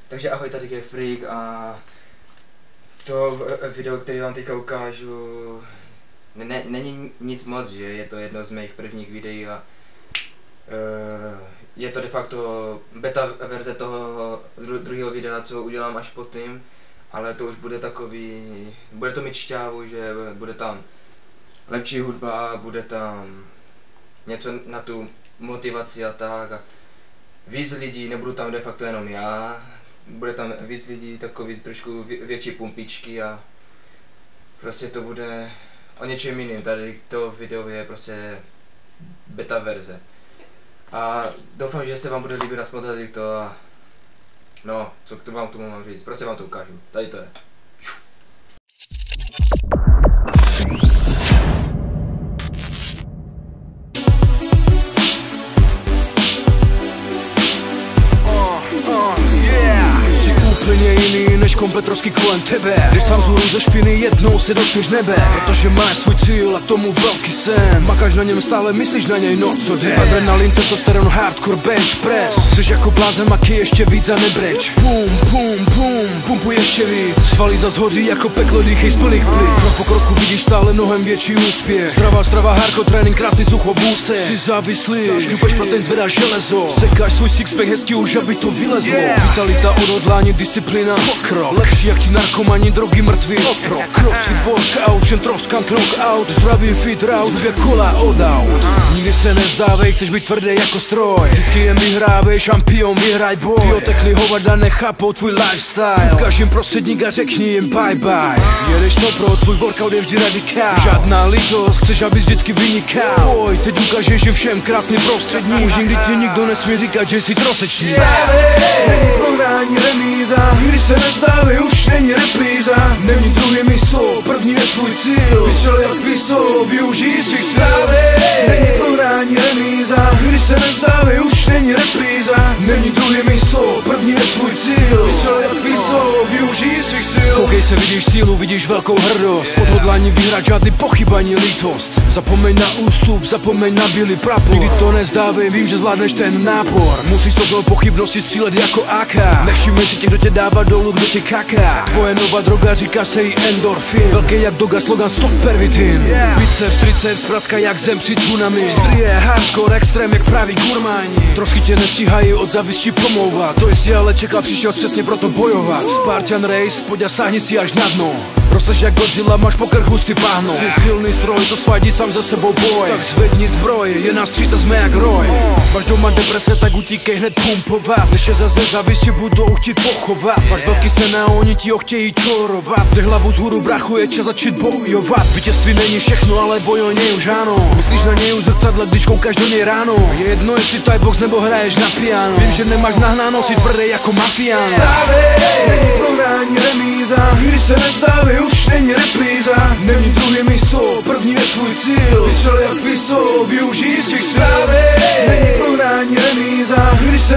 Takže ahoj, tady je Freak a to video, které vám teďka ukážu, není nic moc, že je to jedno z mých prvních videí a je to de facto beta verze toho druhého videa, co udělám až potom, ale to už bude takový, bude to mít šťávu, že bude tam lepší hudba, bude tam něco na tu motivaci a tak a víc lidí, nebudu tam de facto jenom já, bude tam víc lidí, takový trošku větší pumpičky a prostě to bude o něčem jiným. Tady to video je prostě beta verze. A doufám, že se vám bude líbit aspoň tady to a no, co k vám k tomu mám říct, prostě vám to ukážu. Tady to je. Úplně jiný než kompletrovský kolem tebe. Když sám zůru ze špiny, jednou se dotkneš nebe. Protože máš svůj cíl a k tomu velký sen. Makáš na něm stále, myslíš na něj, no co jde. Adrenalin, testosteron, hardcore, bench press. Jsi jako blázen, maky ještě víc a nebreč. Pum, pum, pum, pumpuj ještě víc. Svalí zas hoří jako peklo, dýchej z plných plic. Krok po kroku vidíš stále mnohem větší úspěch. Zdravá strava, hardcore trénink, krásný sucho, booster. Jsi závislý, šňupeš protein, zvedáš železo. Sekáš svůj sixpack hezky už, aby to vylezlo. Vitalita, odhodlání, disciplína, pokrok. Lepší jak ti narkomani, drogy, mrtví otrok. Crossfit, workout, všem troskám knockout. Zdravý fit route, 2 kola od aut. Nikdy se nezdávej, chceš být tvrdý jako stroj. Vždycky jen vyhrávej, šampion, vyhraj boj. Ty oteklý hovada nechápou tvůj lifestyle. Ukáž jim prostředník a řekni jim bye bye. Jedeš to pro, tvůj workout je vždy radikál. Žádná lítost, chceš aby vždycky vynikal. Pojď, teď ukážeš jim všem krásný prostředník. Už nikdy ti nikdo nesmí říkat, že jsi trosečník. Není prohrání, remíza. Když se nezdávej, už není repríza. Není druhé místo, první je tvůj cíl. Vystřel jak pistol, využij svých sil. Není prohrání, remíza. Když se nezdávej, už není repríza. Není druhé místo, první je tvůj cíl. Vystřel jak pistol, využij svých sil. Koukej se, vidíš sílu, vidíš velkou hrdost. Odhodlání vyhrát, žádný pochybání, lítost. Zapomeň na ústup, zapomeň na bílý prapor. Nikdy to nezdávej, vím, že zvládneš ten nápor. Musíš to pochybnosti střílet jako AK. Nevšimej si těch, kdo tě dává dolů, kdo tě kaká. Tvoje nová droga, říká se jí endorfin. Velký jak doga, slogan stop pervitin. Biceps, triceps, praska jak zem při tsunami. Strie, hardcore, extrém jak praví gurmáni. Trosky tě nestíhají od závisti pomlouvat. To jsi ale čekal, přišel přesně proto bojovat. Spartan race, pojď a sáhni si až na dno. Proseš jak Godzilla, máš po krku ty páhno. Jsi silný stroj, co svádí sám za sebou boj. Tak zvedni zbroj, je nás 300, jsme jak roj. Máš doma deprese, tak utíkej hned pumpovat. Než je zase závisí, budou chtít pochovat. Máš velký sen a oni ti ho chtějí čorovat. Dej hlavu vzhůru, brachu, je čas začít bojovat. Vítězství není všechno, ale boj o něj už ano. Myslíš na něj u zrcadla, když koukáš do něj ráno. Je jedno, jestli Thai box nebo hraješ na piano. Vím, že nemáš nahnáno, si tvrdý jako mafián. Není prohrání, remíza. Když se nezdávej, už není repríza. Není druhé místo, první je tvůj cíl. Vystřel jak pistol, využij svých sil. Není prohrání, remíza. Když se